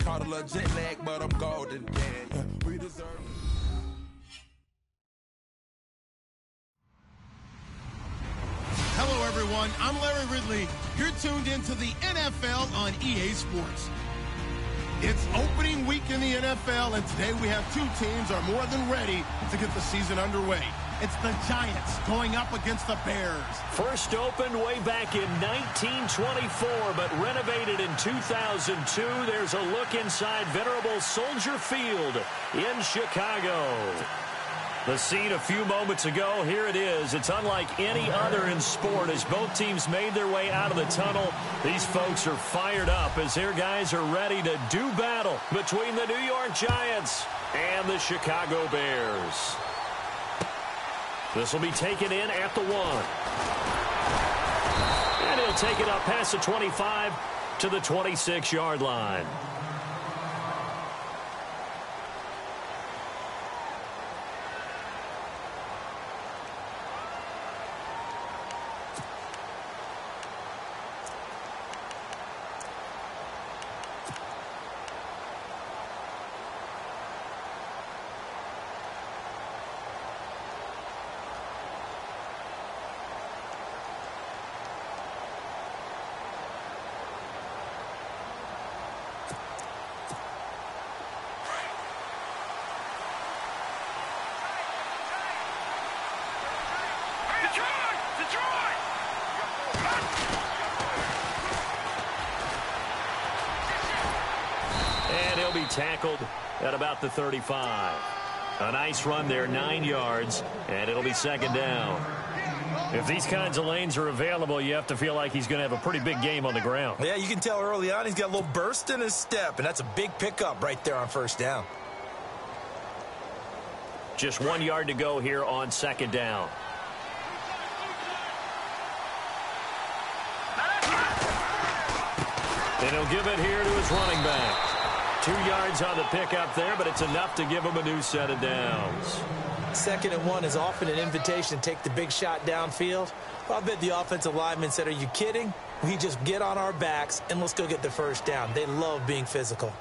caught a little jet lag, but I'm golden. Yeah, we deserve it. Hello, everyone. I'm Larry Ridley. You're tuned into the NFL on EA Sports. It's opening week in the NFL, and today we have two teams are more than ready to get the season underway. It's the Giants going up against the Bears. First opened way back in 1924, but renovated in 2002. There's a look inside venerable Soldier Field in Chicago. The scene a few moments ago, here it is. It's unlike any other in sport as both teams made their way out of the tunnel. These folks are fired up as their guys are ready to do battle between the New York Giants and the Chicago Bears. This will be taken in at the 1. And he'll take it up past the 25 to the 26-yard line. And he'll be tackled at about the 35. A nice run there, 9 yards, and it'll be second down. If these kinds of lanes are available, you have to feel like he's going to have a pretty big game on the ground. Yeah, you can tell early on he's got a little burst in his step, and that's a big pickup right there on first down. Just 1 yard to go here on second down. And he'll give it here to his running back. 2 yards on the pickup there, but it's enough to give him a new set of downs. 2nd and 1 is often an invitation to take the big shot downfield. Well, I bet the offensive lineman said, are you kidding? We just get on our backs and let's go get the first down. They love being physical.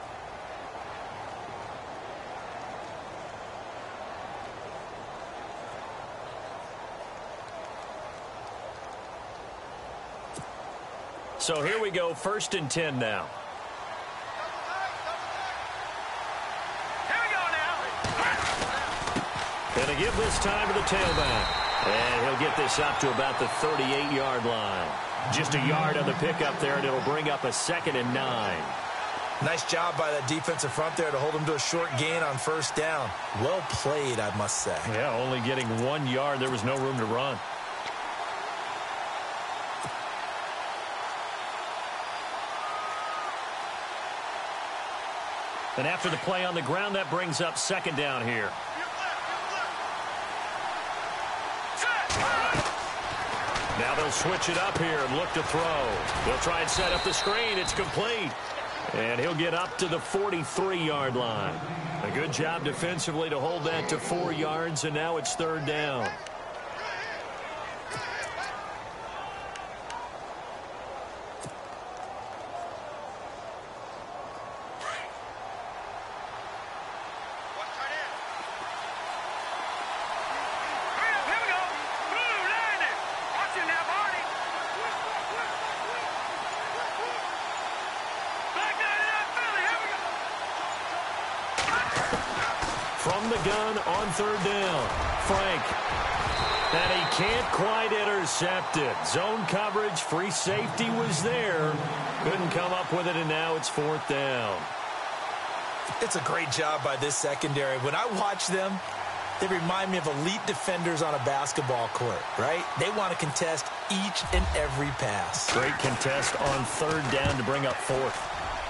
So here we go, 1st and 10 now. Here we go now. Gonna give this time to the tailback. And he'll get this up to about the 38-yard line. Just a yard on the pickup there, and it'll bring up a 2nd and 9. Nice job by that defensive front there to hold him to a short gain on first down. Well played, I must say. Yeah, only getting 1 yard. There was no room to run. And after the play on the ground, that brings up second down here. Now they'll switch it up here and look to throw. They'll try and set up the screen. It's complete. And he'll get up to the 43-yard line. A good job defensively to hold that to 4 yards, and now it's 3rd down. From the gun on 3rd down, Frank. And he can't quite intercept it. Zone coverage, free safety was there. Couldn't come up with it, and now it's 4th down. It's a great job by this secondary. When I watch them, they remind me of elite defenders on a basketball court, right? They want to contest each and every pass. Great contest on 3rd down to bring up 4th.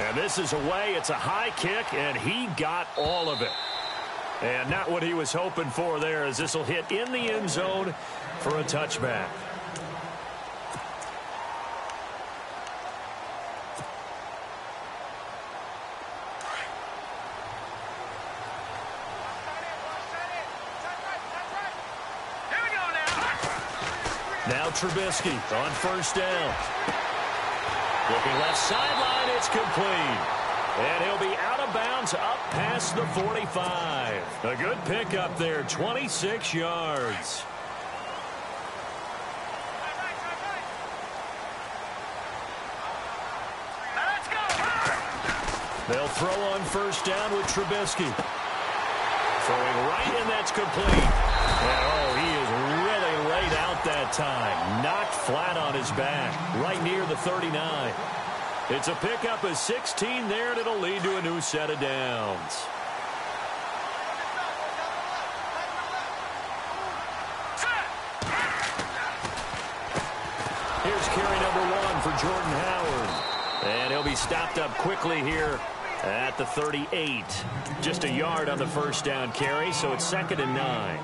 And this is away. It's a high kick, and he got all of it. And not what he was hoping for there, as this will hit in the end zone for a touchback. Now Trubisky on 1st down. Looking left sideline, it's complete. And he'll be out of bounds up past the 45. A good pickup there, 26 yards. They'll throw on first down with Trubisky. Throwing right, and that's complete. And, oh, he is really laid out that time. Knocked flat on his back, right near the 39. It's a pickup of 16 there, and it'll lead to a new set of downs. Here's carry number 1 for Jordan Howard. And he'll be stopped up quickly here at the 38. Just a yard on the first down carry, so it's 2nd and 9.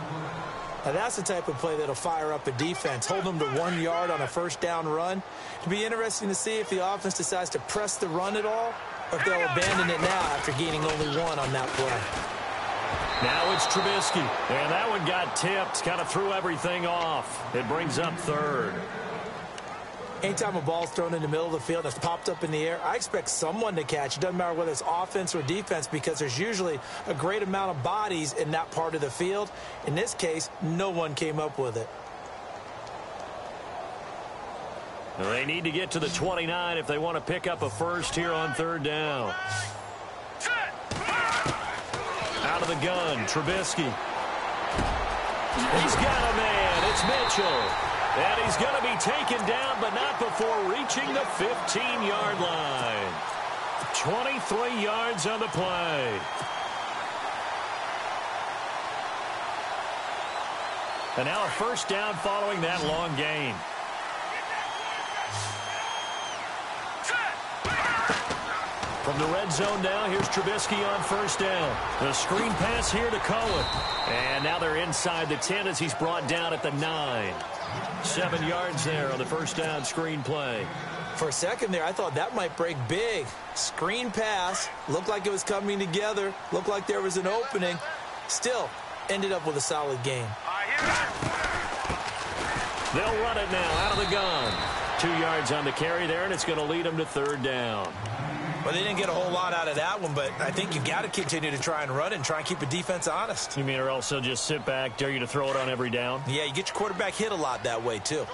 Now that's the type of play that'll fire up a defense. Hold them to 1 yard on a first down run. It'll be interesting to see if the offense decides to press the run at all, or if they'll abandon it now after gaining only 1 on that play. Now it's Trubisky, and that one got tipped, kind of threw everything off. It brings up 3rd. Anytime a ball's thrown in the middle of the field that's popped up in the air, I expect someone to catch. It doesn't matter whether it's offense or defense, because there's usually a great amount of bodies in that part of the field. In this case, no one came up with it. They need to get to the 29 if they want to pick up a first here on 3rd down. Out of the gun, Trubisky. He's got a man. It's Mitchell. And he's going to be taken down, but not before reaching the 15-yard line. 23 yards on the play. And now a first down following that long gain. From the red zone now, here's Trubisky on first down. The screen pass here to Cohen. And now they're inside the 10 as he's brought down at the 9. 7 yards there on the first down screen play. For a second there, I thought that might break big. Screen pass. Looked like it was coming together. Looked like there was an opening. Still, ended up with a solid game. They'll run it now out of the gun. 2 yards on the carry there, and it's going to lead them to 3rd down. Well, they didn't get a whole lot out of that one, but I think you got to continue to try and run and try and keep a defense honest. You mean or also just sit back, dare you to throw it on every down? Yeah, you get your quarterback hit a lot that way, too.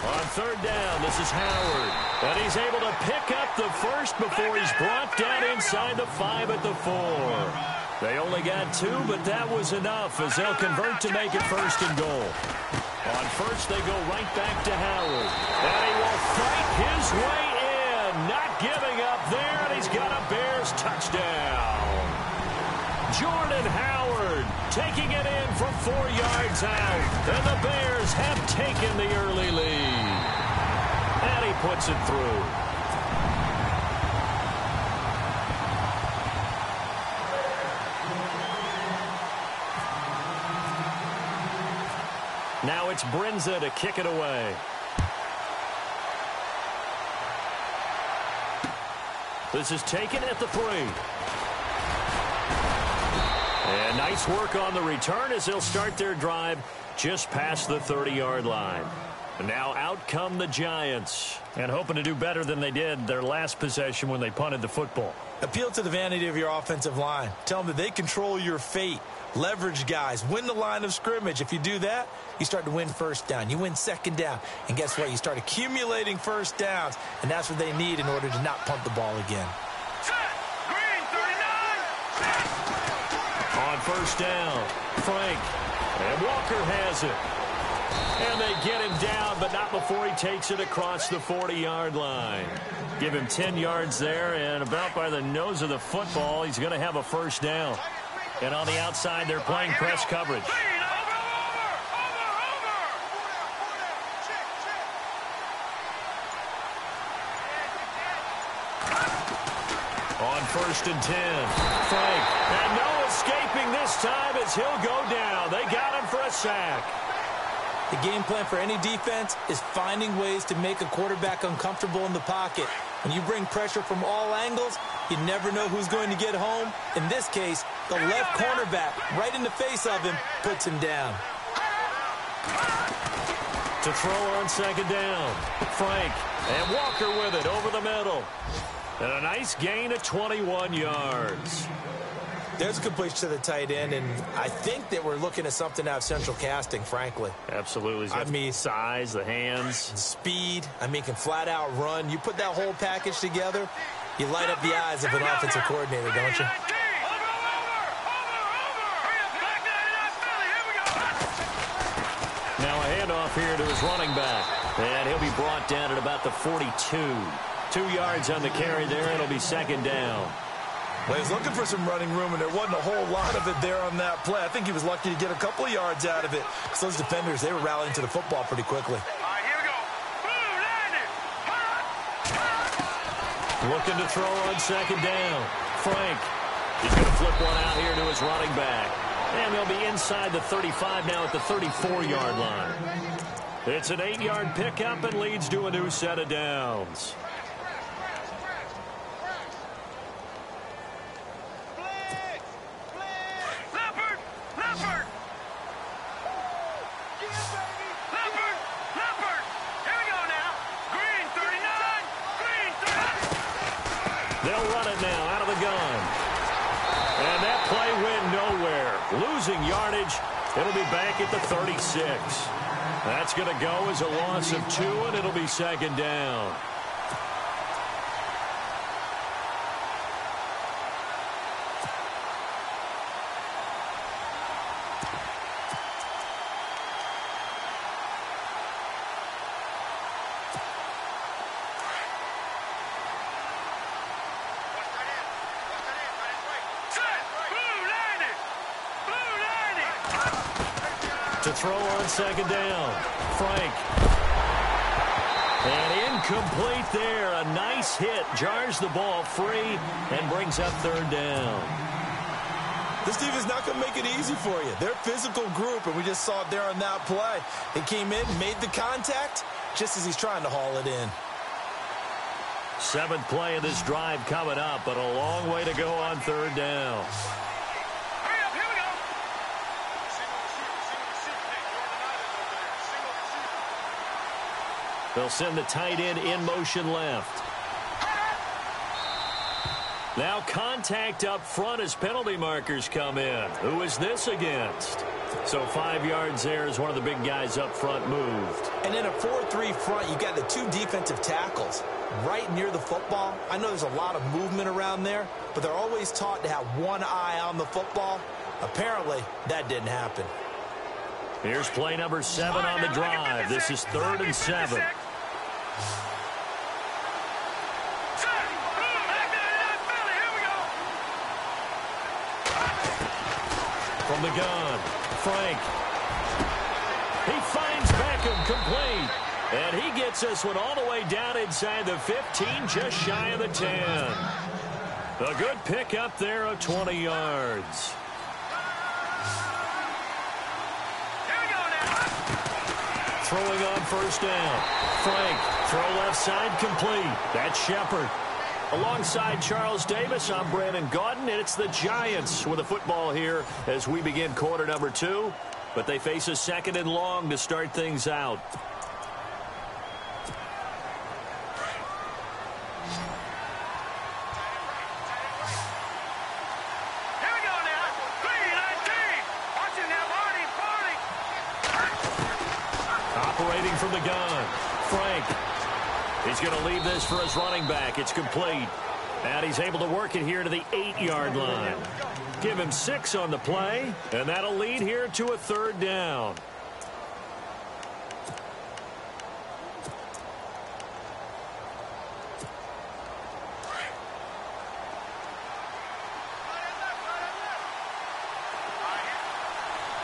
On 3rd down, this is Howard. And he's able to pick up the first before he's brought down inside the 5 at the 4. They only got 2, but that was enough as they'll convert to make it 1st and goal. On first, they go right back to Howard. And he will fight his way in. Not giving up there, and he's got a Bears touchdown. Jordan Howard taking it in from 4 yards out. And the Bears have taken the early lead. And he puts it through. Now it's Brinza to kick it away. This is taken at the 3. And nice work on the return as they'll start their drive just past the 30-yard line. And now out come the Giants, and hoping to do better than they did their last possession when they punted the football. Appeal to the vanity of your offensive line. Tell them that they control your fate. Leverage guys. Win the line of scrimmage. If you do that, you start to win first down. You win 2nd down. And guess what? You start accumulating first downs. And that's what they need in order to not punt the ball again. Green, 39. On first down, Frank. And Walker has it. And they get him down, but not before he takes it across the 40-yard line. Give him 10 yards there, and about by the nose of the football, he's going to have a first down. And on the outside, they're playing press coverage. On 1st and 10, Frank. And no escaping this time as he'll go down. They got him for a sack. The game plan for any defense is finding ways to make a quarterback uncomfortable in the pocket. When you bring pressure from all angles, you never know who's going to get home. In this case, the left cornerback, right in the face of him, puts him down. To throw on second down. Frank. And Walker with it over the middle. And a nice gain of 21 yards. There's a completion to the tight end, and I think that we're looking at something out of central casting, frankly. Absolutely. I mean, size, the hands. Speed. I mean, can flat out run. You put that whole package together, you light up the eyes of an offensive coordinator, don't you? Now a handoff here to his running back. And he'll be brought down at about the 42. 2 yards on the carry there. It'll be second down. Well, he's looking for some running room, and there wasn't a whole lot of it there on that play. I think he was lucky to get a couple of yards out of it, because those defenders, they were rallying to the football pretty quickly. All right, here we go. Looking to throw on second down. Frank. He's going to flip one out here to his running back. And they'll be inside the 35 now at the 34-yard line. It's an 8-yard pickup and leads to a new set of downs. They'll run it now out of the gun. And that play went nowhere. Losing yardage. It'll be back at the 36. That's going to go as a loss of 2, and it'll be second down. To throw on second down. Frank. And incomplete there. A nice hit. Jars the ball free and brings up third down. This team is not going to make it easy for you. They're a physical group, and we just saw it there on that play. They came in, made the contact, just as he's trying to haul it in. 7th play of this drive coming up, but a long way to go on third down. They'll send the tight end in motion left. Now contact up front as penalty markers come in. Who is this against? So 5 yards there as one of the big guys up front moved. And in a 4-3 front, you got the 2 defensive tackles right near the football. I know there's a lot of movement around there, but they're always taught to have one eye on the football. Apparently, that didn't happen. Here's play number 7 on the drive. This is 3rd and 7. From the gun, Frank. He finds Beckham complete. And he gets this one all the way down inside the 15, just shy of the 10. A good pickup there of 20 yards. Throwing on first down. Frank, throw left side complete. That's Shepard. Alongside Charles Davis, I'm Brandon Gaudin, and it's the Giants with the football here as we begin quarter number 2. But they face a 2nd and long to start things out. Here we go now. 3-19. Watching that party. Operating from the gun. Frank. He's going to leave this for his running back. It's complete. And he's able to work it here to the 8-yard line. Give him 6 on the play, and that'll lead here to a 3rd down.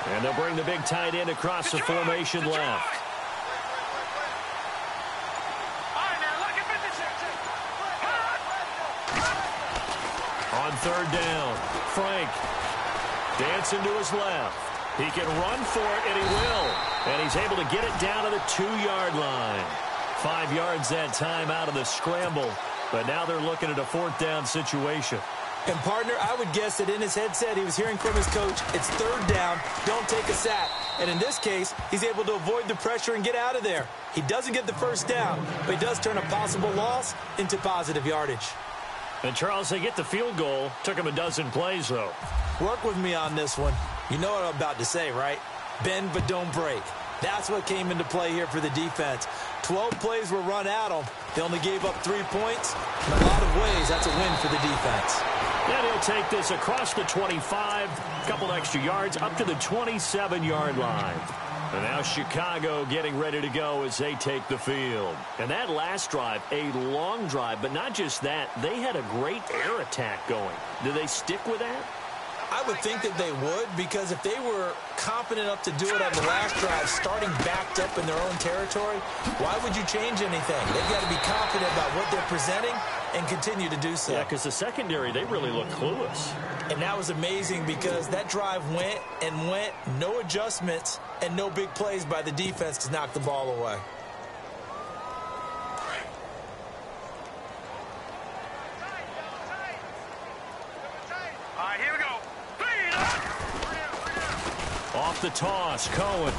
And they'll bring the big tight end across the formation left. On 3rd down, Frank dancing to his left. He can run for it, and he will. And he's able to get it down to the 2-yard line. 5 yards that time out of the scramble. But now they're looking at a 4th down situation. And, partner, I would guess that in his headset he was hearing from his coach, it's third down, don't take a sack. And in this case, he's able to avoid the pressure and get out of there. He doesn't get the first down, but he does turn a possible loss into positive yardage. And, Charles, they get the field goal. Took him a dozen plays, though. Work with me on this one. You know what I'm about to say, right? Bend but don't break. That's what came into play here for the defense. 12 plays were run at them. They only gave up 3 points. In a lot of ways, that's a win for the defense. And he'll take this across the 25, a couple extra yards, up to the 27-yard line. And now Chicago getting ready to go as they take the field. And that last drive, a long drive, but not just that. They had a great air attack going. Do they stick with that? I would think that they would, because if they were confident enough to do it on the last drive, starting backed up in their own territory, why would you change anything? They've got to be confident about what they're presenting and continue to do so. Yeah, because the secondary, they really look clueless. And that was amazing because that drive went and went, no adjustments and no big plays by the defense to knock the ball away. All right, here we go. Off the toss, Cohen.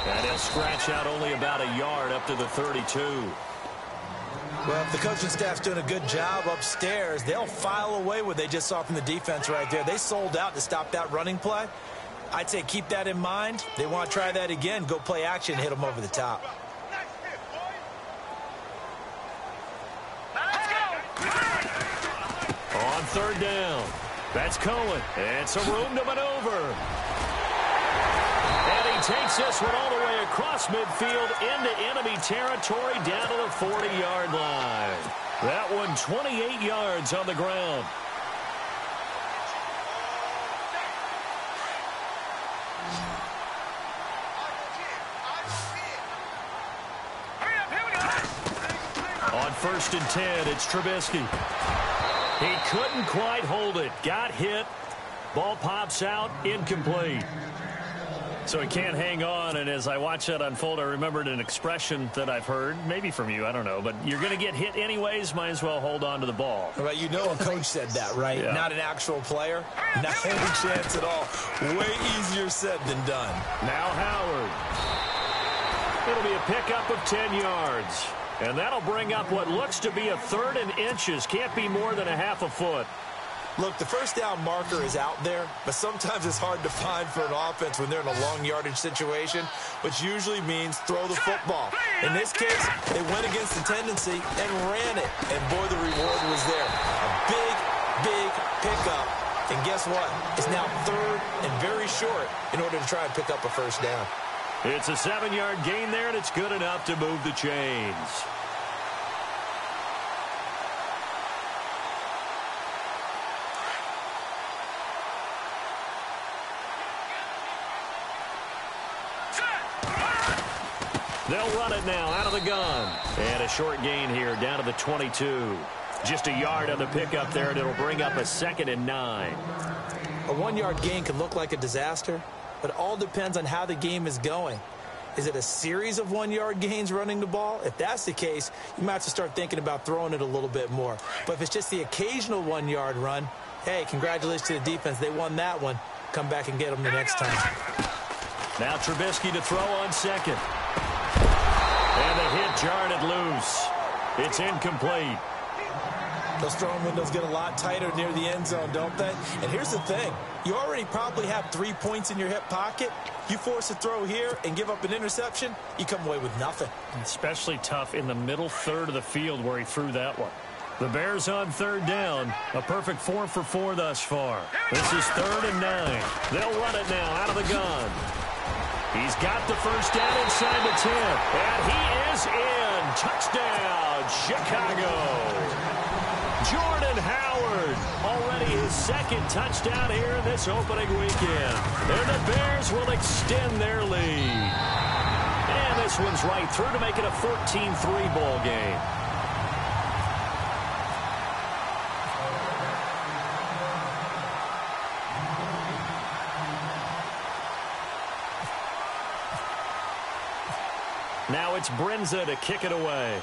And he'll scratch out only about a yard up to the 32. Well, if the coaching staff's doing a good job upstairs, they'll file away what they just saw from the defense right there. They sold out to stop that running play. I'd say keep that in mind. They want to try that again, go play action, hit them over the top. On third down, that's Cohen. And some room to maneuver. And he takes this one all the way across midfield into enemy territory down to the 40-yard line. That one 28 yards on the ground. On 1st and 10, it's Trubisky. He couldn't quite hold it. Got hit. Ball pops out. Incomplete. So he can't hang on, and as I watch that unfold, I remembered an expression that I've heard, maybe from you, I don't know, but you're going to get hit anyways, might as well hold on to the ball. Well, you know a coach said that, right? Yeah. Not an actual player. Not any chance at all. Way easier said than done. Now Howard. It'll be a pickup of 10 yards. And that'll bring up what looks to be a 3rd and inches. Can't be more than a half a foot. Look, the first down marker is out there, but sometimes it's hard to find for an offense when they're in a long yardage situation, which usually means throw the football. In this case, they went against the tendency and ran it, and boy, the reward was there. A big, big pickup, and guess what? It's now 3rd and very short in order to try and pick up a first down. It's a 7-yard gain there, and it's good enough to move the chains. They'll run it now out of the gun. And a short gain here down to the 22. Just a yard on the pickup there, and it'll bring up a 2nd and 9. A 1-yard gain can look like a disaster, but it all depends on how the game is going. Is it a series of 1-yard gains running the ball? If that's the case, you might have to start thinking about throwing it a little bit more. But if it's just the occasional 1-yard run, hey, congratulations to the defense. They won that one. Come back and get them the next time. Now Trubisky to throw on 2nd. And the hit jarred it loose. It's incomplete. Those throwing windows get a lot tighter near the end zone, don't they? And here's the thing. You already probably have 3 points in your hip pocket. You force a throw here and give up an interception, you come away with nothing. Especially tough in the middle third of the field where he threw that one. The Bears on 3rd down. A perfect 4 for 4 thus far. This is 3rd and 9. They'll run it now out of the gun. He's got the first down inside the 10. And he is in. Touchdown, Chicago. Jordan Howard, already his 2nd touchdown here in this opening weekend. And the Bears will extend their lead. And this one's right through to make it a 14-3 ball game. Now it's Brinza to kick it away.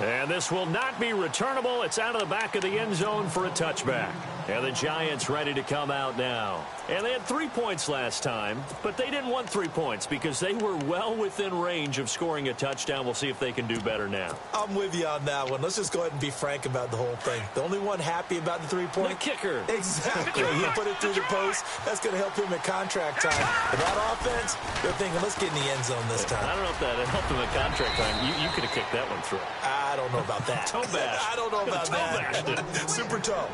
And this will not be returnable. It's out of the back of the end zone for a touchback. And the Giants ready to come out now. And they had 3 points last time, but they didn't want 3 points because they were well within range of scoring a touchdown. We'll see if they can do better now. I'm with you on that one. Let's just go ahead and be frank about the whole thing. The only one happy about the 3-point? The kicker. Exactly. He put it through the post. That's going to help him at contract time. But that offense, they're thinking, let's get in the end zone this time. I don't know if that helped him at contract time. You could have kicked that one through. I don't know about that. Toe bash. I don't know about that. Super toe.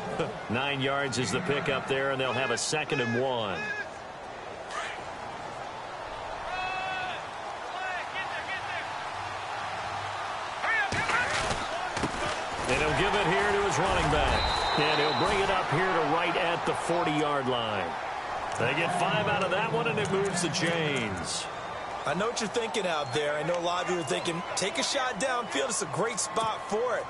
9 yards is the pick up there, and they'll have a 2nd and 1. And he'll give it here to his running back. And he'll bring it up here to right at the 40-yard line. They get 5 out of that one, and it moves the chains. I know what you're thinking out there. I know a lot of you are thinking, take a shot downfield. It's a great spot for it.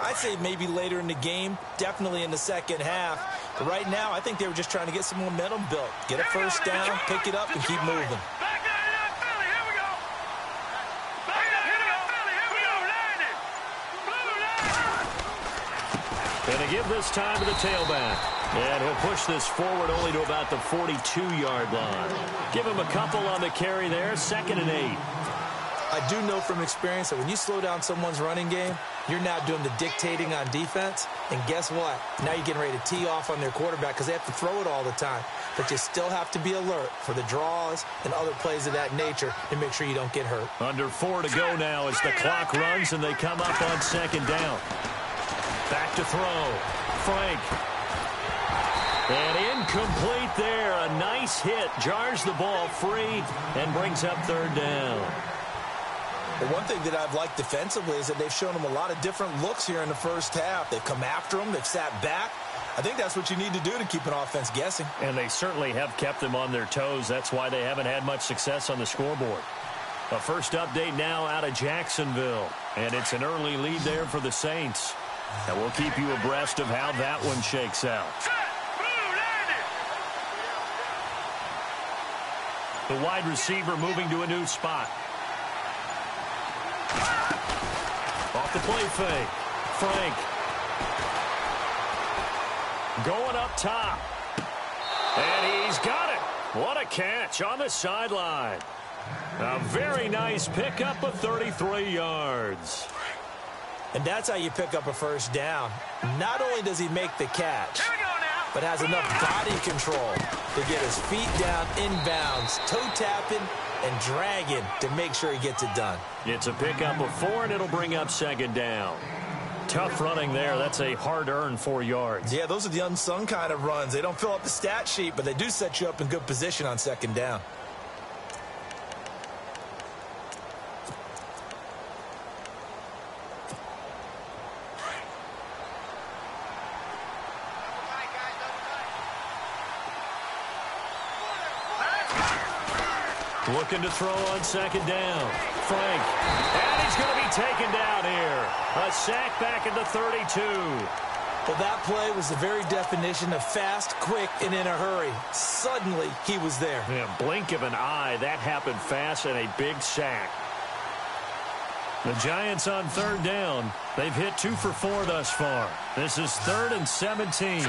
I'd say maybe later in the game, definitely in the second half. But right now, I think they were just trying to get some momentum built. Get a first down, pick it up, and keep moving. Going to give this time to the tailback. And he'll push this forward only to about the 42-yard line. Give him a couple on the carry there, 2nd and 8. I do know from experience that when you slow down someone's running game, you're now doing the dictating on defense. And guess what? Now you're getting ready to tee off on their quarterback because they have to throw it all the time. But you still have to be alert for the draws and other plays of that nature to make sure you don't get hurt. Under 4 to go now as the clock runs and they come up on 2nd down. Back to throw. Frank. And incomplete there. A nice hit. Jars the ball free and brings up 3rd down. The one thing that I've liked defensively is that they've shown them a lot of different looks here in the first half. They've come after them. They've sat back. I think that's what you need to do to keep an offense guessing. And they certainly have kept them on their toes. That's why they haven't had much success on the scoreboard. A first update now out of Jacksonville. And it's an early lead there for the Saints. And we'll keep you abreast of how that one shakes out. The wide receiver moving to a new spot. Off the play fake. Frank. Going up top. And he's got it. What a catch on the sideline. A very nice pickup of 33 yards. And that's how you pick up a first down. Not only does he make the catch, but has enough body control to get his feet down inbounds, toe tapping and dragging to make sure he gets it done. It's a pickup of 4, and it'll bring up 2nd down. Tough running there. That's a hard-earned 4 yards. Yeah, those are the unsung kind of runs. They don't fill up the stat sheet, but they do set you up in good position on 2nd down. Looking to throw on 2nd down. Frank. And he's going to be taken down here. A sack back at the 32. Well, that play was the very definition of fast, quick, and in a hurry. Suddenly, he was there. Yeah, blink of an eye. That happened fast and a big sack. The Giants on 3rd down. They've hit 2 for 4 thus far. This is 3rd and 17.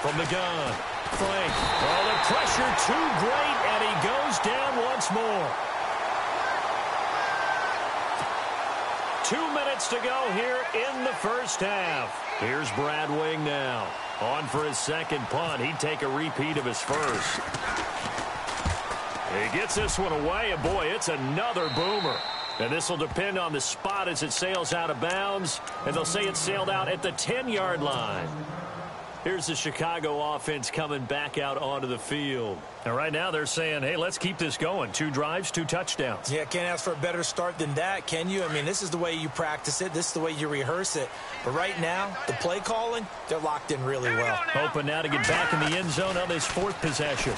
From the gun, Frank. Oh, the pressure too great, and he goes down once more. 2 minutes to go here in the first half. Here's Brad Wing now. On for his 2nd punt. He'd take a repeat of his first. He gets this one away, and boy, it's another boomer. And this will depend on the spot as it sails out of bounds, and they'll say it sailed out at the 10-yard line. Here's the Chicago offense coming back out onto the field. And right now they're saying, hey, let's keep this going. 2 drives, 2 touchdowns. Yeah, can't ask for a better start than that, can you? I mean, this is the way you practice it. This is the way you rehearse it. But right now, the play calling, they're locked in really well. Hoping now to get back in the end zone on this 4th possession.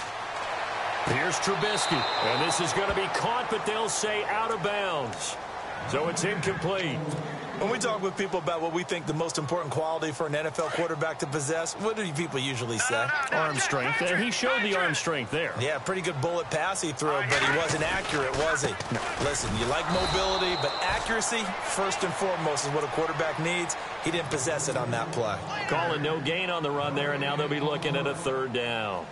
Here's Trubisky. And this is going to be caught, but they'll say out of bounds. So it's incomplete. When we talk with people about what we think the most important quality for an NFL quarterback to possess, what do people usually say? Arm strength. He showed the arm strength there. Yeah, pretty good bullet pass he threw, but he wasn't accurate, was he? No. Listen, you like mobility, but accuracy, first and foremost, is what a quarterback needs. He didn't possess it on that play. Calling no gain on the run there, and now they'll be looking at a third down.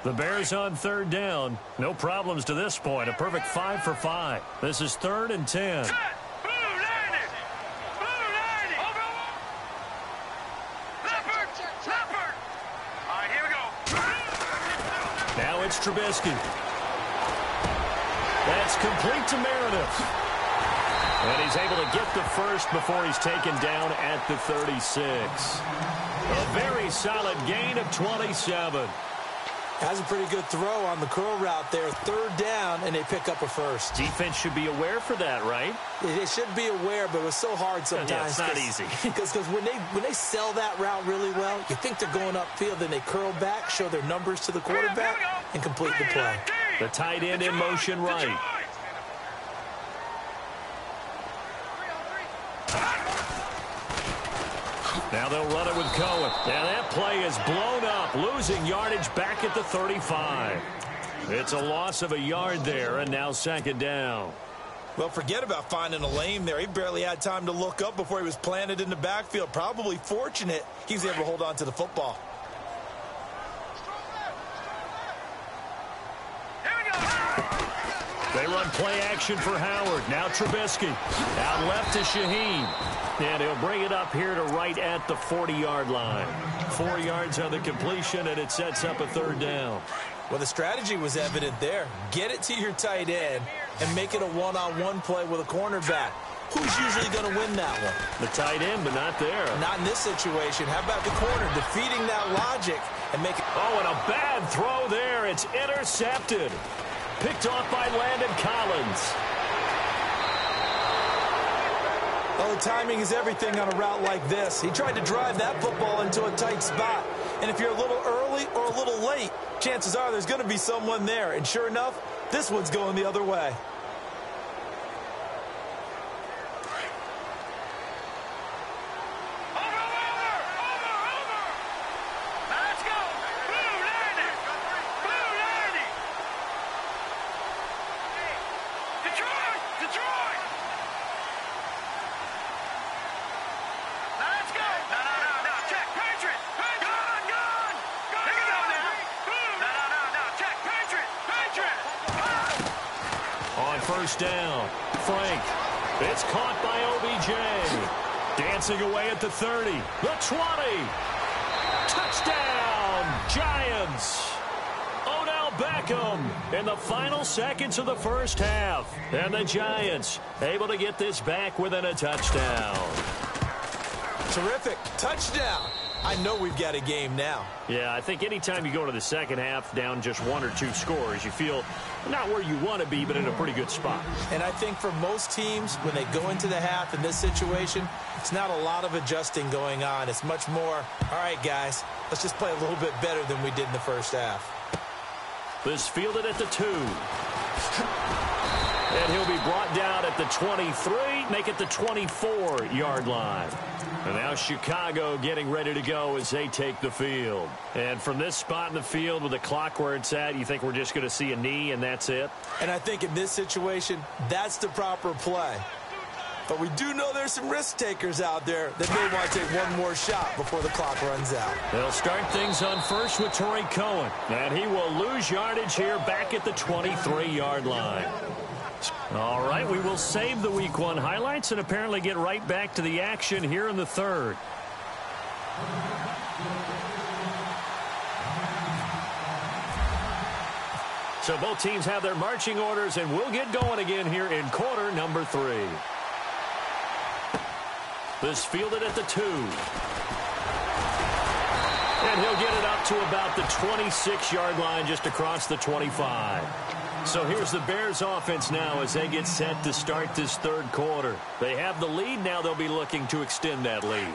The Bears on third down. No problems to this point. A perfect 5 for 5. This is 3rd and 10. Now it's Trubisky. That's complete to Meredith. And he's able to get the first before he's taken down at the 36. A very solid gain of 27. Has a pretty good throw on the curl route there. 3rd down, and they pick up a first. Defense should be aware for that, right? They should be aware, but it was so hard sometimes. Yeah, it's not easy. Because when they sell that route really well, you think they're going upfield, then they curl back, show their numbers to the quarterback, and complete the play. The tight end in motion right. Now they'll run it with Cohen. Now that play is blown up, losing yardage back at the 35. It's a loss of a yard there, and now 2nd down. Well, forget about finding a lane there. He barely had time to look up before he was planted in the backfield. Probably fortunate he was able to hold on to the football. They run play action for Howard. Now Trubisky. Out left to Shaheen. And he'll bring it up here to right at the 40-yard line. 4 yards on the completion, and it sets up a 3rd down. Well, the strategy was evident there. Get it to your tight end and make it a one-on-one play with a cornerback. Who's usually going to win that one? The tight end, but not there. Not in this situation. How about the corner defeating that logic and make it... Oh, and a bad throw there. It's intercepted. Picked off by Landon Collins. Well, the timing is everything on a route like this. He tried to drive that football into a tight spot. And if you're a little early or a little late, chances are there's going to be someone there. And sure enough, this one's going the other way. First down. Frank. It's caught by OBJ. Dancing away at the 30. The 20. Touchdown, Giants. Odell Beckham in the final seconds of the first half. And the Giants able to get this back within a touchdown. Terrific. Touchdown. I know we've got a game now. Yeah, I think anytime you go to the second half down just 1 or 2 scores, you feel not where you want to be, but in a pretty good spot. And I think for most teams, when they go into the half in this situation, it's not a lot of adjusting going on. It's much more, all right, guys, let's just play a little bit better than we did in the first half. This fielded at the 2. And he'll be brought down at the 23, make it the 24-yard line. And now Chicago getting ready to go as they take the field. And from this spot in the field with the clock where it's at, you think we're just going to see a knee and that's it? And I think in this situation, that's the proper play. But we do know there's some risk takers out there that may want to take one more shot before the clock runs out. They'll start things on first with Torrey Cohen. And he will lose yardage here back at the 23-yard line. All right, we will save the Week 1 highlights and apparently get right back to the action here in the 3rd. So both teams have their marching orders, and we'll get going again here in quarter number 3. This fielded at the 2. And he'll get it up to about the 26-yard line just across the 25. So here's the Bears offense now as they get set to start this 3rd quarter. They have the lead. Now they'll be looking to extend that lead.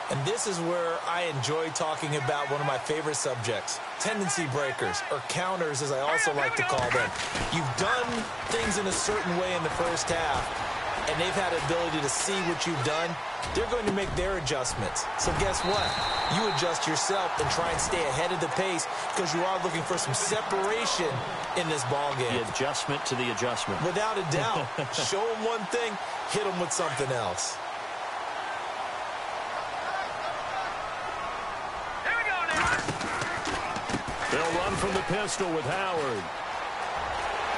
And this is where I enjoy talking about one of my favorite subjects, tendency breakers, or counters as I also like to call them. You've done things in a certain way in the first half, and they've had the ability to see what you've done. They're going to make their adjustments. So guess what? You adjust yourself and try and stay ahead of the pace because you are looking for some separation in this ball game. The adjustment to the adjustment. Without a doubt. Show them one thing, hit them with something else. They'll run from the pistol with Howard.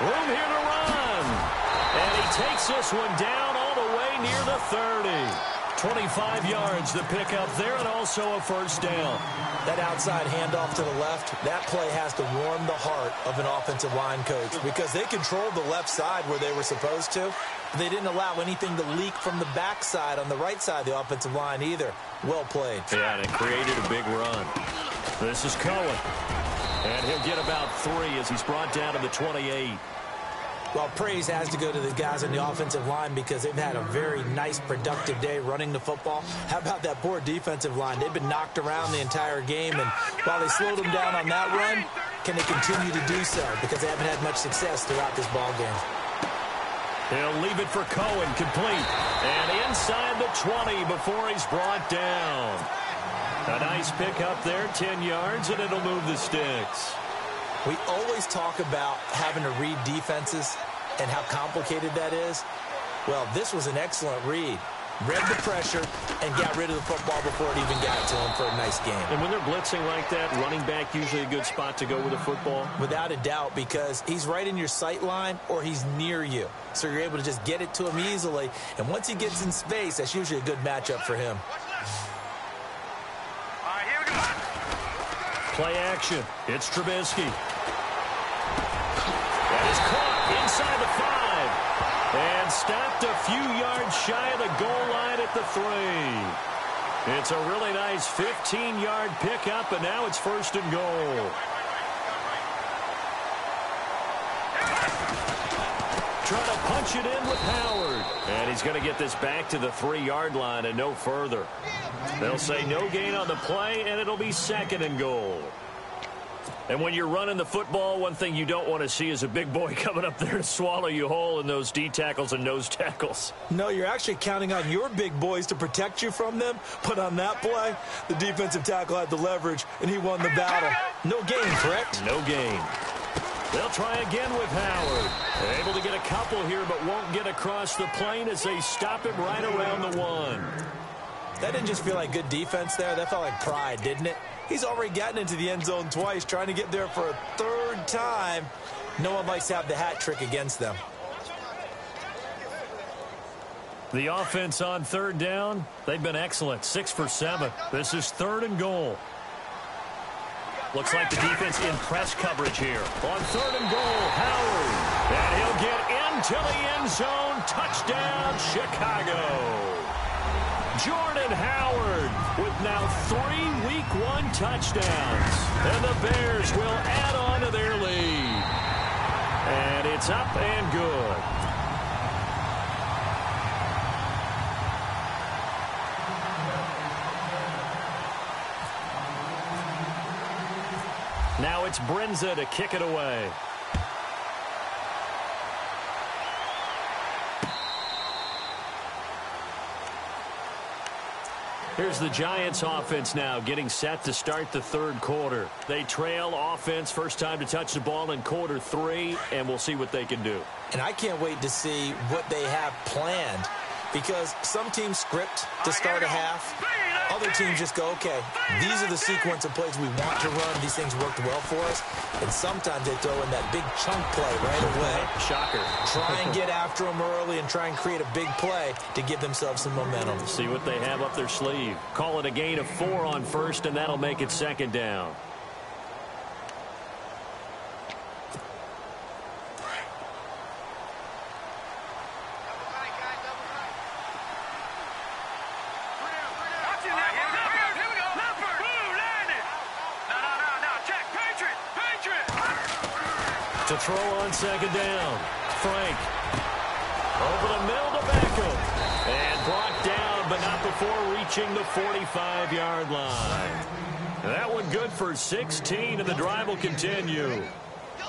Room here to run. And he takes this one down all the way near the 30. 25 yards to pick up there and also a first down. That outside handoff to the left, that play has to warm the heart of an offensive line coach because they controlled the left side where they were supposed to. But they didn't allow anything to leak from the backside on the right side of the offensive line either. Well played. Yeah, and it created a big run. This is Cohen. And he'll get about 3 as he's brought down to the 28. Well, praise has to go to the guys on the offensive line because they've had a very nice, productive day running the football. How about that poor defensive line? They've been knocked around the entire game, and while they slowed them down on that run, can they continue to do so? Because they haven't had much success throughout this ball game. He'll leave it for Cohen, complete. And inside the 20 before he's brought down. A nice pick up there, 10 yards, and it'll move the sticks. We always talk about having to read defenses and how complicated that is. Well, this was an excellent read. Read the pressure and got rid of the football before it even got to him for a nice game. And when they're blitzing like that, running back usually a good spot to go with the football? Without a doubt, because he's right in your sight line or he's near you. So you're able to just get it to him easily. And once he gets in space, that's usually a good matchup for him. Play action. It's Trubisky. That is caught inside the 5. And stopped a few yards shy of the goal line at the 3. It's a really nice 15-yard pickup, and now it's first and goal. Trying to punch it in with Howard. And he's going to get this back to the 3-yard line and no further. They'll say no gain on the play, and it'll be second and goal. And when you're running the football, one thing you don't want to see is a big boy coming up there to swallow you whole in those D tackles and nose tackles. No, you're actually counting on your big boys to protect you from them. But on that play, the defensive tackle had the leverage, and he won the battle. No gain, correct? No gain. They'll try again with Howard. They're able to get a couple here, but won't get across the plane as they stop him right around the 1. That didn't just feel like good defense there. That felt like pride, didn't it? He's already gotten into the end zone twice, trying to get there for a 3rd time. No one likes to have the hat trick against them. The offense on 3rd down, they've been excellent. 6 for 7. This is 3rd and goal. Looks like the defense in press coverage here. On 3rd and goal, Howard. And he'll get into the end zone. Touchdown, Chicago. Jordan Howard with now 3 Week 1 touchdowns. And the Bears will add on to their lead. And it's up and good. Now it's Brinza to kick it away. Here's the Giants offense now getting set to start the 3rd quarter. They trail offense, first time to touch the ball in quarter 3, and we'll see what they can do. And I can't wait to see what they have planned because some teams script to start a half. Other teams just go, okay, these are the sequence of plays we want to run. These things worked well for us. And sometimes they throw in that big chunk play right away. Shocker. Try and get after them early and try and create a big play to give themselves some momentum. See what they have up their sleeve. Call it a gain of 4 on 1st, and that'll make it 2nd down. To throw on 2nd down. Frank. Over the middle to Beckham. And brought down, but not before approaching the 45-yard line. That one good for 16, and the drive will continue.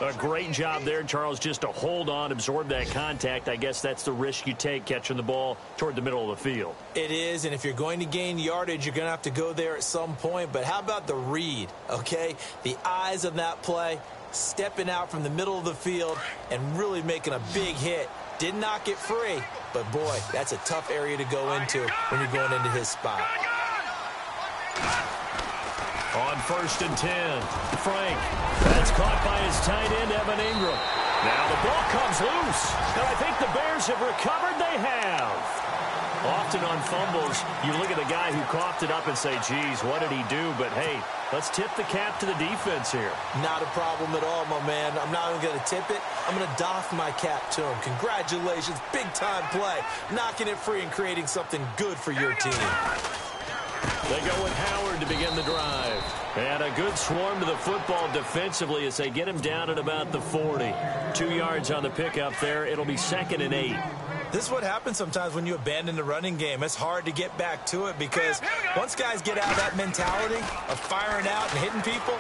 A great job there, Charles, just to hold on, absorb that contact. I guess that's the risk you take catching the ball toward the middle of the field. It is, and if you're going to gain yardage, you're going to have to go there at some point. But how about the read, okay? The eyes of that play, stepping out from the middle of the field and really making a big hit. Didn't knock it free, but, boy, that's a tough area to go into when you're going into his spot. On 1st and 10, Frank. That's caught by his tight end, Evan Ingram. Now the ball comes loose, and I think the Bears have recovered. They have. Often on fumbles, you look at the guy who coughed it up and say, geez, what did he do? But, hey, let's tip the cap to the defense here. Not a problem at all, my man. I'm not even going to tip it. I'm going to doff my cap to him. Congratulations, big-time play. Knocking it free and creating something good for your team. They go with Howard to begin the drive. And a good swarm to the football defensively as they get him down at about the 40. 2 yards on the pickup there. It'll be 2nd and 8. This is what happens sometimes when you abandon the running game. It's hard to get back to it because once guys get out of that mentality of firing out and hitting people,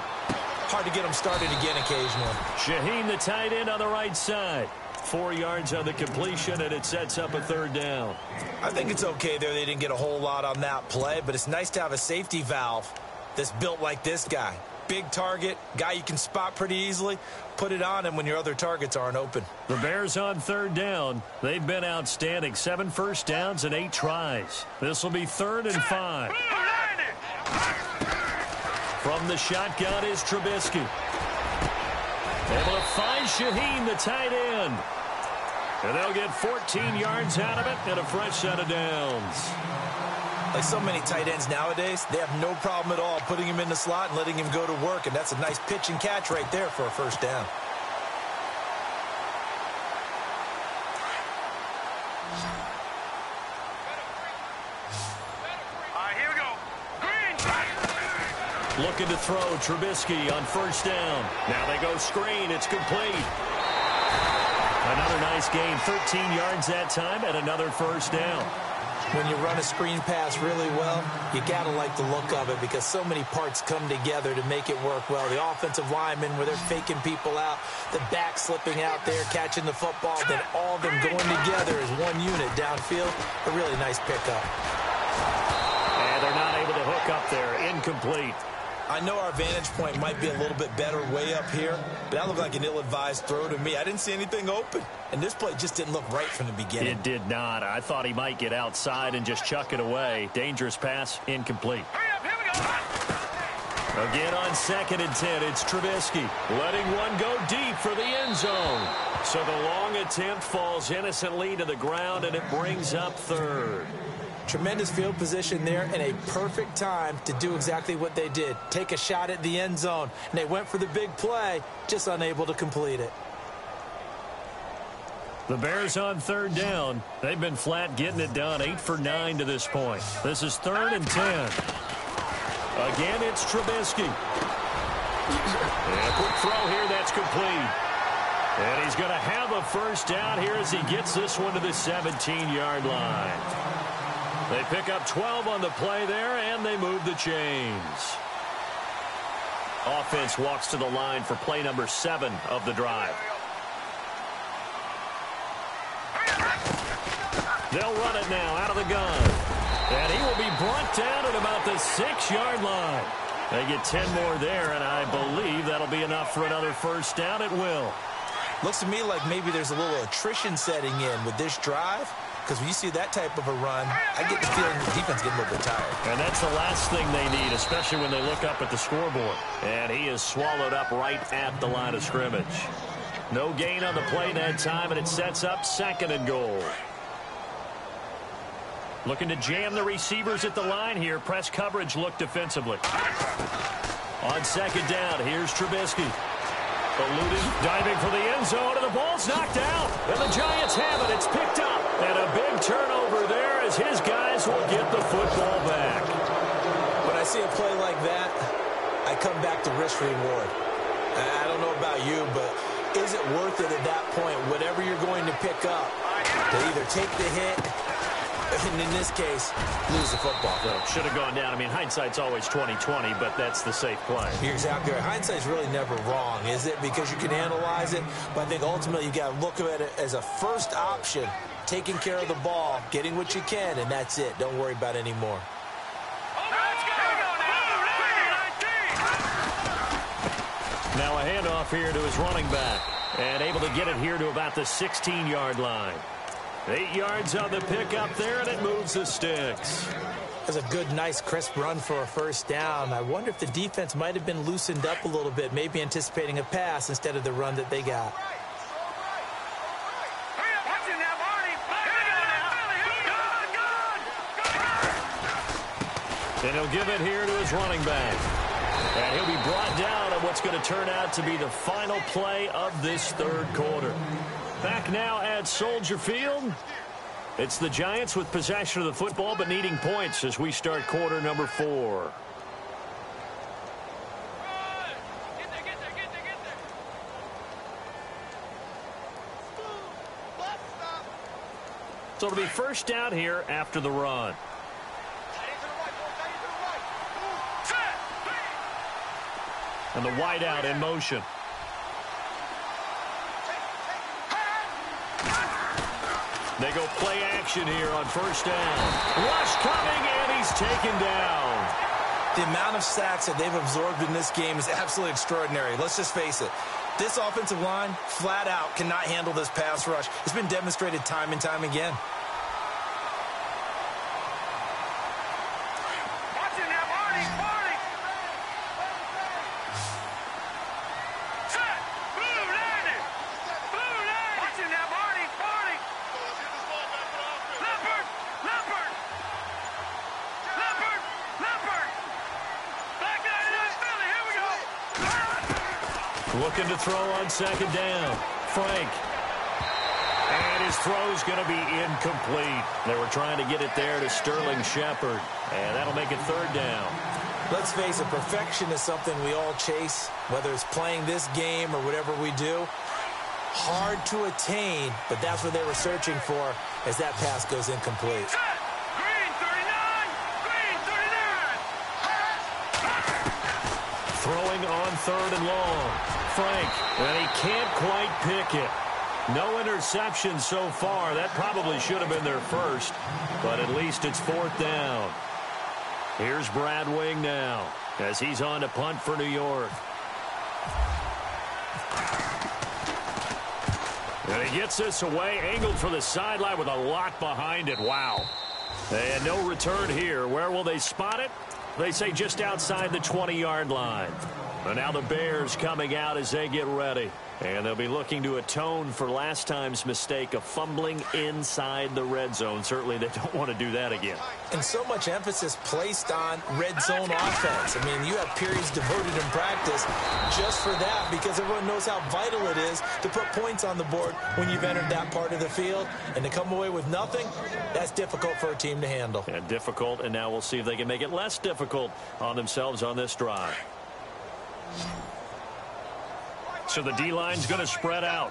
hard to get them started again occasionally. Shaheen, the tight end, on the right side. 4 yards on the completion, and it sets up a 3rd down. I think it's okay there. They didn't get a whole lot on that play, but it's nice to have a safety valve that's built like this guy. Big target, guy you can spot pretty easily. Put it on him when your other targets aren't open. The Bears on 3rd down. They've been outstanding. 7 first downs and 8 tries. This will be 3rd and 5. From the shotgun is Trubisky. Able to find Shaheen, the tight end. And they'll get 14 yards out of it and a fresh set of downs. Like so many tight ends nowadays, they have no problem at all putting him in the slot and letting him go to work. And that's a nice pitch and catch right there for a 1st down. Here we go. Green. Looking to throw, Trubisky on 1st down. Now they go screen. It's complete. Another nice gain. 13 yards that time and another 1st down. When you run a screen pass really well, you got to like the look of it because so many parts come together to make it work well. The offensive linemen where they're faking people out, the back slipping out there, catching the football, then all of them going together as one unit downfield. A really nice pickup. And they're not able to hook up there. Incomplete. I know our vantage point might be a little bit better way up here, but that looked like an ill-advised throw to me. I didn't see anything open, and this play just didn't look right from the beginning. It did not. I thought he might get outside and just chuck it away. Dangerous pass, incomplete. Here we go. Again on 2nd and 10, it's Trubisky letting one go deep for the end zone. So the long attempt falls innocently to the ground, and it brings up 3rd. Tremendous field position there and a perfect time to do exactly what they did. Take a shot at the end zone. And they went for the big play, just unable to complete it. The Bears on 3rd down. They've been flat getting it done. 8 for 9 to this point. This is 3rd and 10. Again, it's Trubisky. And a quick throw here. That's complete. And he's going to have a 1st down here as he gets this one to the 17-yard line. They pick up 12 on the play there, and they move the chains. Offense walks to the line for play number 7 of the drive. They'll run it now out of the gun. And he will be brought down at about the 6-yard line. They get 10 more there, and I believe that'll be enough for another 1st down. It will. Looks to me like maybe there's a little attrition setting in with this drive. Because when you see that type of a run, I get the feeling the defense getting a little bit tired. And that's the last thing they need, especially when they look up at the scoreboard. And he is swallowed up right at the line of scrimmage. No gain on the play that time, and it sets up 2nd and goal. Looking to jam the receivers at the line here. Press coverage look defensively. On 2nd down, here's Trubisky. Eluding, diving for the end zone, and the ball's knocked out. And the Giants have it. It's picked up. And a big turnover there as his guys will get the football back. When I see a play like that, I come back to risk reward. I don't know about you, but is it worth it at that point, whatever you're going to pick up, to either take the hit And in this case, lose the football. So should have gone down. I mean, hindsight's always 20/20, but that's the safe play. You're exactly right. Hindsight's really never wrong, is it? Because you can analyze it, but I think ultimately you got to look at it as a first option, taking care of the ball, getting what you can, and that's it. Don't worry about any more. Now a handoff here to his running back, and able to get it here to about the 16-yard line. 8 yards on the pickup there, and it moves the sticks. That's a good, nice, crisp run for a first down. I wonder if the defense might have been loosened up a little bit, maybe anticipating a pass instead of the run that they got. And he'll give it here to his running back. And he'll be brought down on what's going to turn out to be the final play of this third quarter. Back now at Soldier Field. It's the Giants with possession of the football but needing points as we start quarter number 4. So it'll be first down here after the run. And the wideout in motion. They go play action here on first down. Rush coming, and he's taken down. The amount of sacks that they've absorbed in this game is absolutely extraordinary. Let's just face it. This offensive line, flat out, cannot handle this pass rush. It's been demonstrated time and time again. Looking to throw on second down. Frank. And his throw's going to be incomplete. They were trying to get it there to Sterling Shepard. And that'll make it third down. Let's face it, perfection is something we all chase, whether it's playing this game or whatever we do. Hard to attain, but that's what they were searching for as that pass goes incomplete. Throwing on third and long. Frank, and he can't quite pick it. No interception so far. That probably should have been their first, but at least it's fourth down. Here's Brad Wing now as he's on to punt for New York. And he gets this away, angled for the sideline with a lot behind it. Wow. And no return here. Where will they spot it? They say just outside the 20-yard line. And now the Bears coming out as they get ready. And they'll be looking to atone for last time's mistake of fumbling inside the red zone. Certainly they don't want to do that again. And so much emphasis placed on red zone offense. I mean, you have periods devoted in practice just for that because everyone knows how vital it is to put points on the board when you've entered that part of the field. And to come away with nothing, that's difficult for a team to handle. And difficult, and now we'll see if they can make it less difficult on themselves on this drive. So the D-line's going to spread out.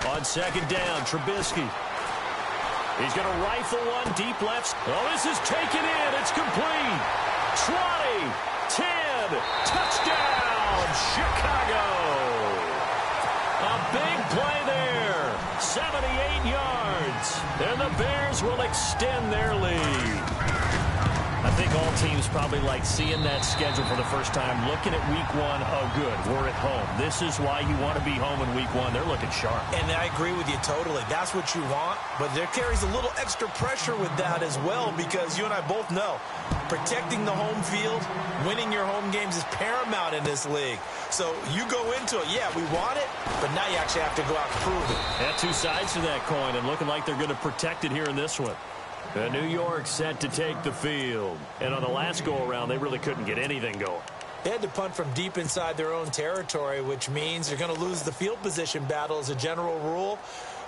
On second down, Trubisky. He's going to rifle one deep left. Oh, this is taken in. It's complete. 20, 10, touchdown, Chicago. A big play there. 78 yards. And the Bears will extend their lead. I think all teams probably like seeing that schedule for the first time, looking at week one. Oh, good, we're at home. This is why you want to be home in week one. They're looking sharp. And I agree with you totally. That's what you want. But there carries a little extra pressure with that as well because you and I both know protecting the home field, winning your home games is paramount in this league. So you go into it, yeah, we want it, but now you actually have to go out and prove it. Yeah, two sides to that coin, and looking like they're going to protect it here in this one. New York set to take the field. And on the last go-around, they really couldn't get anything going. They had to punt from deep inside their own territory, which means they're going to lose the field position battle as a general rule.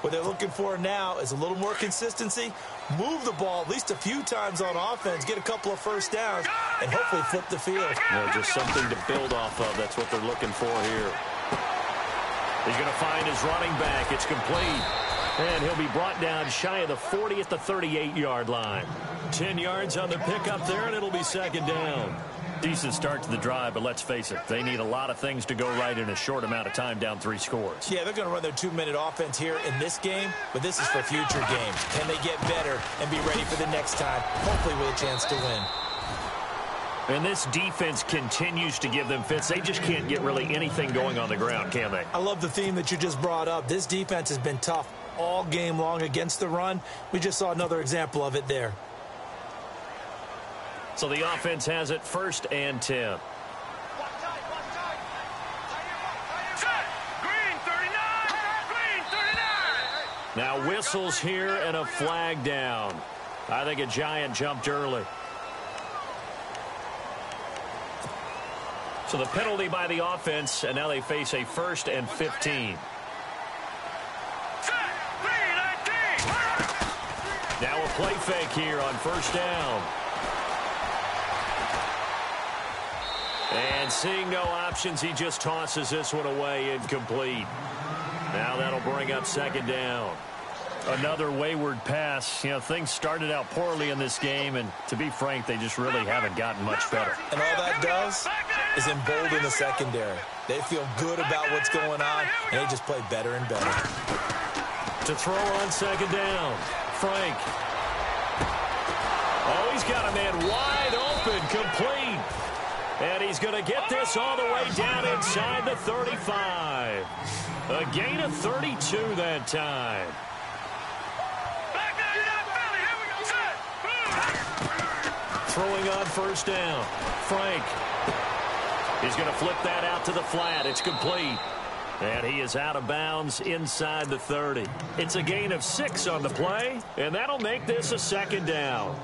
What they're looking for now is a little more consistency, move the ball at least a few times on offense, get a couple of first downs, and hopefully flip the field. Yeah, just something to build off of. That's what they're looking for here. He's going to find his running back. It's complete. And he'll be brought down shy of the 40 at the 38-yard line. 10 yards on the pickup there, and it'll be second down. Decent start to the drive, but let's face it, they need a lot of things to go right in a short amount of time, down 3 scores. Yeah, they're going to run their 2-minute offense here in this game, but this is for future games. Can they get better and be ready for the next time, hopefully with a chance to win? And this defense continues to give them fits. They just can't get really anything going on the ground, can they? I love the theme that you just brought up. This defense has been tough all game long against the run. We just saw another example of it there. So the offense has it 1st and 10. Now whistles here and a flag down. I think a Giant jumped early. So the penalty by the offense, and now they face a 1st and 15. Now a play fake here on 1st down. And seeing no options, he just tosses this one away, incomplete. Now that'll bring up 2nd down. Another wayward pass. You know, things started out poorly in this game, and to be frank, they just really haven't gotten much better. And all that does is embolden the secondary. They feel good about what's going on, and they just play better and better. To throw on 2nd down, Frank. Oh, he's got a man wide open, complete. And he's going to get this all the way down inside the 35. A gain of 32 that time. Throwing on 1st down. Frank. He's going to flip that out to the flat. It's complete. And he is out of bounds inside the 30. It's a gain of 6 on the play, and that'll make this a 2nd down.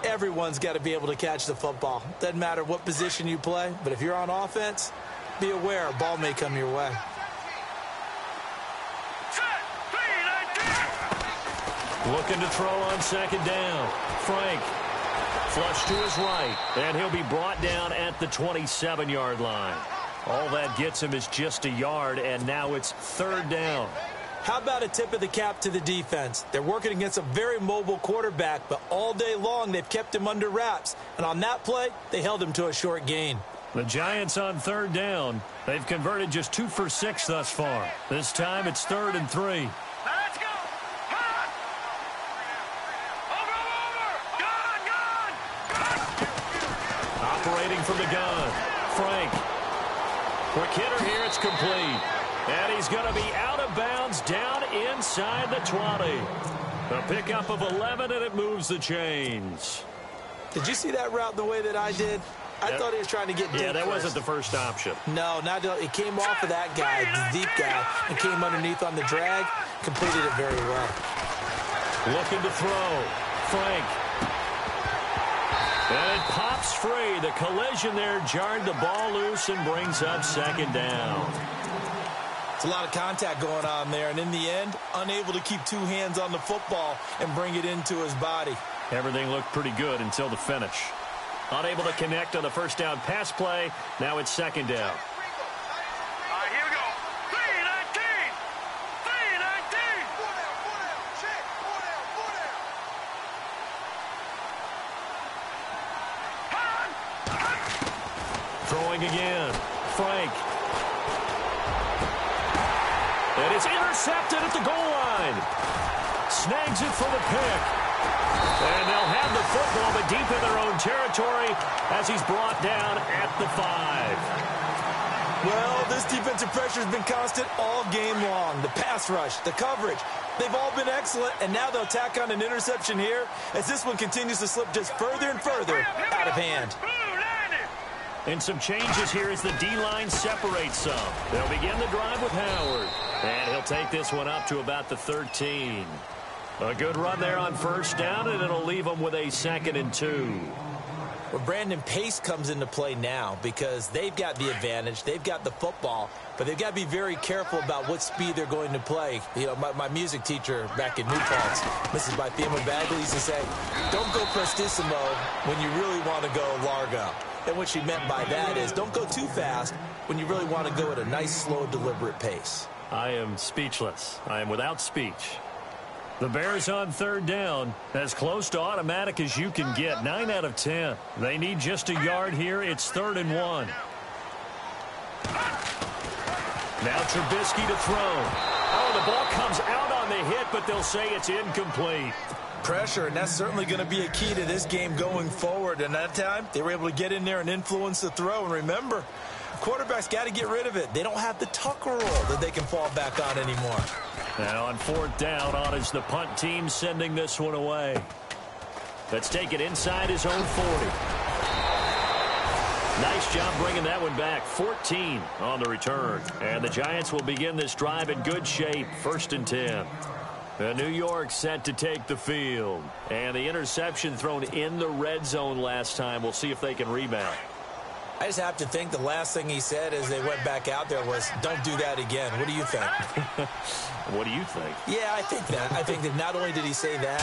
Everyone's got to be able to catch the football. Doesn't matter what position you play, but if you're on offense, be aware a ball may come your way. Looking to throw on 2nd down. Frank. Flush to his right, and he'll be brought down at the 27-yard line. All that gets him is just a yard, and now it's 3rd down. How about a tip of the cap to the defense? They're working against a very mobile quarterback, but all day long they've kept him under wraps. And on that play, they held him to a short gain. The Giants on 3rd down. They've converted just 2 for 6 thus far. This time it's 3rd and 3. Let's go! Operating from the gun. Frank. Quick hitter here. It's complete. And he's going to be out of bounds down inside the 20. A pickup of 11, and it moves the chains. Did you see that route the way that I did? I thought he was trying to get deep. Yeah, that first. wasn't the first option. No, it came off of that guy, the deep guy, and came underneath on the drag. Completed it very well. Looking to throw. Frank. And it pops free. The collision there jarred the ball loose and brings up 2nd down. It's a lot of contact going on there, and in the end, unable to keep 2 hands on the football and bring it into his body. Everything looked pretty good until the finish. Unable to connect on the 1st down pass play. Now it's 2nd down. All right, here we go. 3-19. 3-19. Throwing again. Frank. And it's intercepted at the goal line. Snags it for the pick. And they'll have the football, but deep in their own territory as he's brought down at the 5. Well, this defensive pressure has been constant all game long. The pass rush, the coverage, they've all been excellent, and now they'll tack on an interception here as this one continues to slip just further and further out of hand. And some changes here as the D-line separates some. They'll begin the drive with Howard. And he'll take this one up to about the 13. A good run there on 1st down, and it'll leave them with a 2nd and 2. Well, Brandon, pace comes into play now because they've got the advantage. They've got the football, but they've got to be very careful about what speed they're going to play. You know, my music teacher back in New Paltz, Mrs. Bythema Bagley, used to say, don't go prestissimo when you really want to go largo. And what she meant by that is don't go too fast when you really want to go at a nice, slow, deliberate pace. I am speechless. I am without speech. The Bears on third down, as close to automatic as you can get, 9 out of 10. They need just a yard here. It's 3rd and 1. Now Trubisky to throw. Oh, the ball comes out on the hit, but they'll say it's incomplete. Pressure, and that's certainly going to be a key to this game going forward. And that time, they were able to get in there and influence the throw. And remember, quarterbacks got to get rid of it. They don't have the Tucker roll that they can fall back on anymore. Now on 4th down, on is the punt team sending this one away. Let's take it inside his own 40. Nice job bringing that one back. 14 on the return. And the Giants will begin this drive in good shape. 1st and 10. New York set to take the field. And the interception thrown in the red zone last time. We'll see if they can rebound. I just have to think the last thing he said as they went back out there was, don't do that again. What do you think? What do you think? Yeah, I think that. I think that not only did he say that,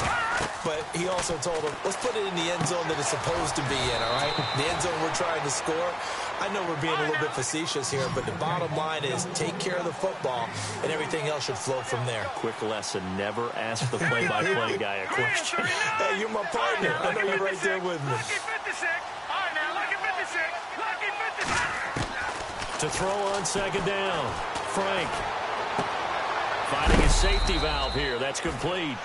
but he also told him, let's put it in the end zone that it's supposed to be in, all right? The end zone we're trying to score. I know we're being a little bit facetious here, but the bottom line is take care of the football, and everything else should flow from there. Quick lesson, never ask the play-by-play guy a question. Hey, you're my partner. I know you're right there with me. To throw on 2nd down, Frank. Finding his safety valve here. That's complete.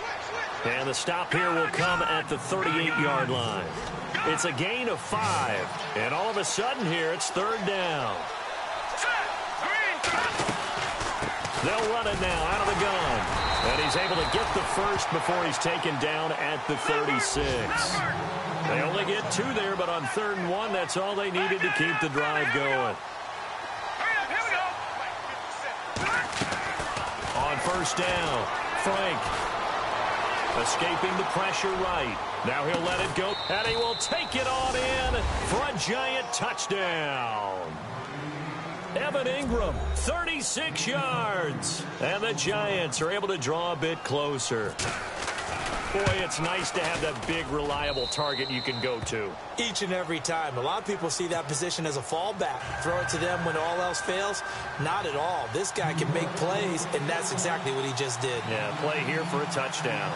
And the stop here will come at the 38-yard line. It's a gain of 5. And all of a sudden here, it's 3rd down. They'll run it now out of the gun. And he's able to get the first before he's taken down at the 36. They only get 2 there, but on 3rd and 1, that's all they needed to keep the drive going. On 1st down, Frank escaping the pressure right. Now he'll let it go, and he will take it on in for a giant touchdown. Evan Ingram, 36 yards. And the Giants are able to draw a bit closer. Boy, it's nice to have that big, reliable target you can go to. Each and every time. A lot of people see that position as a fallback. Throw it to them when all else fails. Not at all. This guy can make plays, and that's exactly what he just did. Yeah, play here for a touchdown.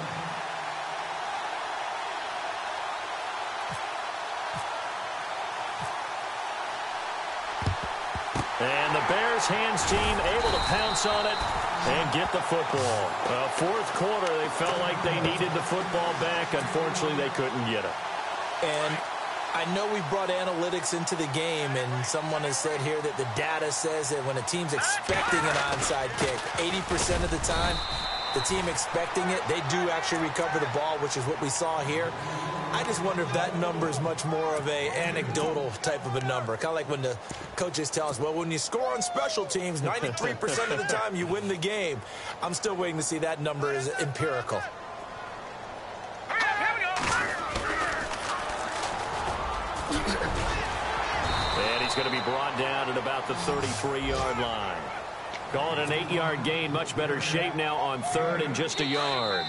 And the Bears hands team able to pounce on it and get the football. 4th quarter, they felt like they needed the football back. Unfortunately, they couldn't get it. And I know we brought analytics into the game, and someone has said here that the data says that when a team's expecting an onside kick, 80% of the time, the team expecting it, they do actually recover the ball, which is what we saw here. I just wonder if that number is much more of a anecdotal type of a number. Kind of like when the coaches tell us, well, when you score on special teams, 93% of the time you win the game. I'm still waiting to see that number is empirical. And he's going to be brought down at about the 33-yard line. Call it an 8-yard gain. Much better shape now on 3rd and just a yard.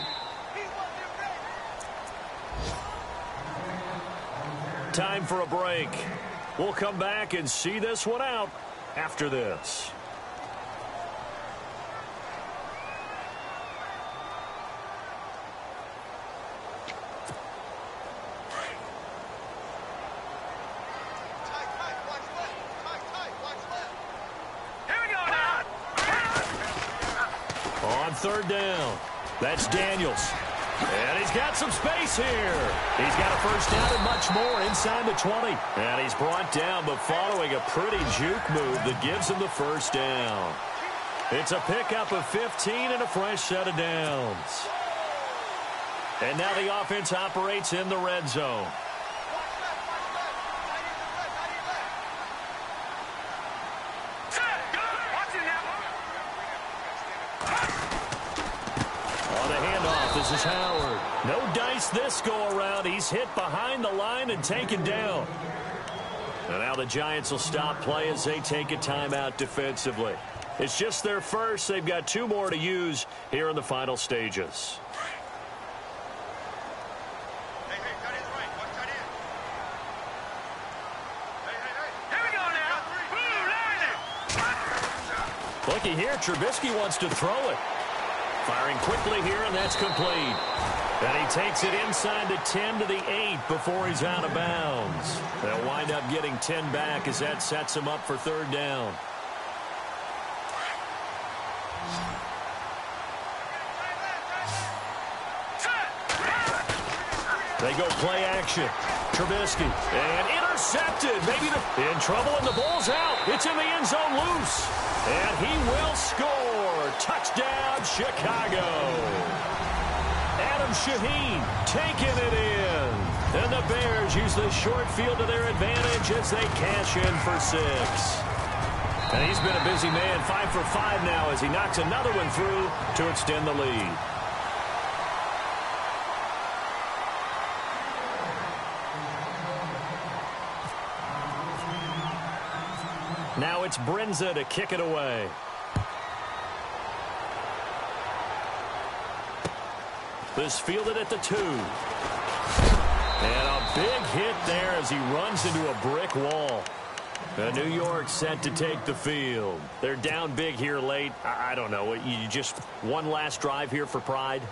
Time for a break. We'll come back and see this one out after this. On 3rd down, that's Daniels. And he's got some space here. He's got a first down and much more inside the 20. And he's brought down, but following a pretty juke move that gives him the first down. It's a pickup of 15 and a fresh set of downs. And now the offense operates in the red zone. This is Howard. No dice this go-around. He's hit behind the line and taken down. And now the Giants will stop play as they take a timeout defensively. It's just their first. They've got 2 more to use here in the final stages. Looky here, Trubisky wants to throw it. Firing quickly here, and that's complete. And he takes it inside the 10 to the 8 before he's out of bounds. They'll wind up getting 10 back as that sets him up for third down. They go play action. Trubisky. And intercepted. Maybe in trouble, and the ball's out. It's in the end zone loose. And he will score. Touchdown, Chicago. Adam Shaheen taking it in. And the Bears use the short field to their advantage as they cash in for 6. And he's been a busy man, 5 for 5 now as he knocks another one through to extend the lead. Now it's Brinza to kick it away. This fielded at the 2. And a big hit there as he runs into a brick wall. New York set to take the field. They're down big here late. I don't know. You just one last drive here for pride?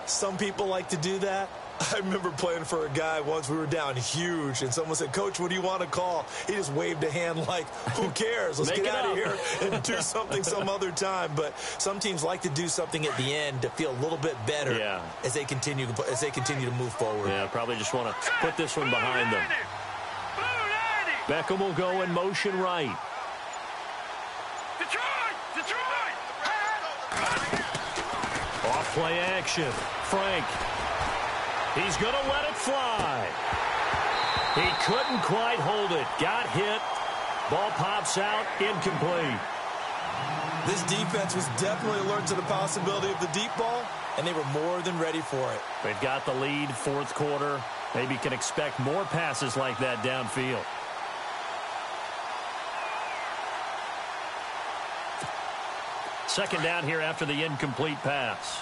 Some people like to do that. I remember playing for a guy once. We were down huge, and someone said, "Coach, what do you want to call?" He just waved a hand like, who cares? Let's get out of here and do something some other time. But some teams like to do something at the end to feel a little bit better as they continue to move forward. Yeah, probably just want to put this one behind them. Beckham will go in motion right. Detroit! Off play action. Frank. He's going to let it fly. He couldn't quite hold it. Got hit. Ball pops out. Incomplete. This defense was definitely alert to the possibility of the deep ball, and they were more than ready for it. They've got the lead, fourth quarter. Maybe can expect more passes like that downfield. Second down here after the incomplete pass.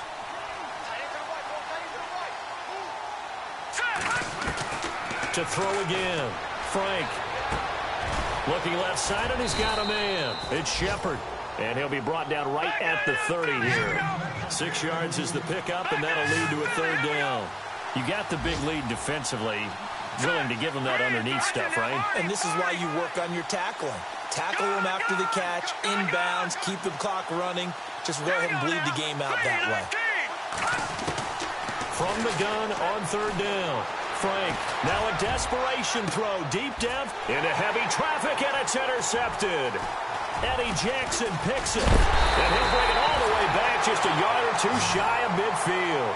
To throw again. Frank. Looking left side, and he's got a man. It's Shepard. And he'll be brought down right at the 30 here. 6 yards is the pickup, and that'll lead to a third down. You got the big lead defensively. Willing to give him that underneath stuff, right? And this is why you work on your tackling. Tackle them after the catch, inbounds, keep the clock running. Just go ahead and bleed the game out that way. From the gun on third down. Frank, now a desperation throw deep down into heavy traffic, and it's intercepted. Eddie Jackson picks it, and he'll bring it all the way back just a yard or two shy of midfield.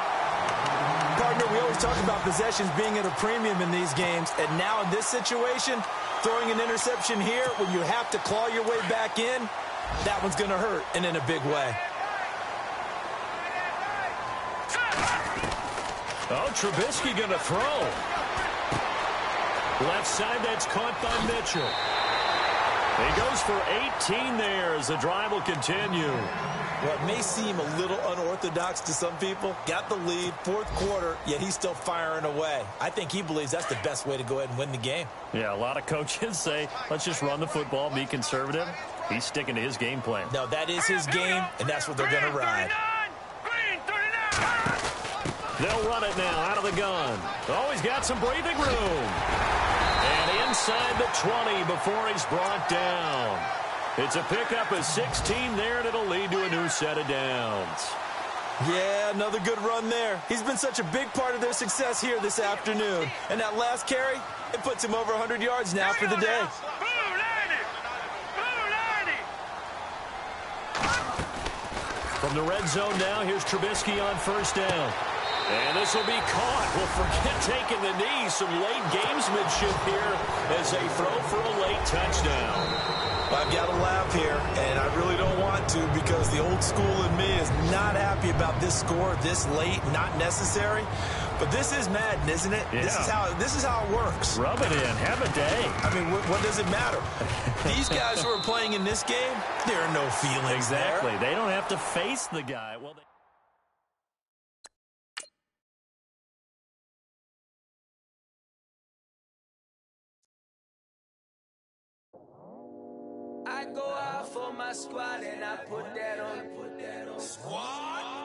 Partner, we always talk about possessions being at a premium in these games, and now in this situation, throwing an interception here when you have to claw your way back in, that one's going to hurt, and in a big way. Oh, Trubisky going to throw. Left side, that's caught by Mitchell. He goes for 18 there as the drive will continue. What may seem a little unorthodox to some people, got the lead, fourth quarter, yet he's still firing away. I think he believes that's the best way to go ahead and win the game. Yeah, a lot of coaches say, let's just run the football, be conservative. He's sticking to his game plan. No, that is his game, and that's what they're going to ride. They'll run it now out of the gun. Oh, he's got some breathing room. And inside the 20 before he's brought down. It's a pickup of 16 there, and it'll lead to a new set of downs. Yeah, another good run there. He's been such a big part of their success here this afternoon. And that last carry, it puts him over 100 yards now for the day. From the red zone now, here's Trubisky on first down. And this will be caught. Well, forget taking the knee. Some late gamesmanship here as they throw for a late touchdown. I've got to laugh here, and I really don't want to because the old school in me is not happy about this score this late, not necessary. But this is Madden, isn't it? Yeah. This is how it works. Rub it in. Have a day. I mean, what does it matter? These guys who are playing in this game, there are no feelings exactly. there. They don't have to face the guy. Well, I go out for my squad and I put that on. Squad?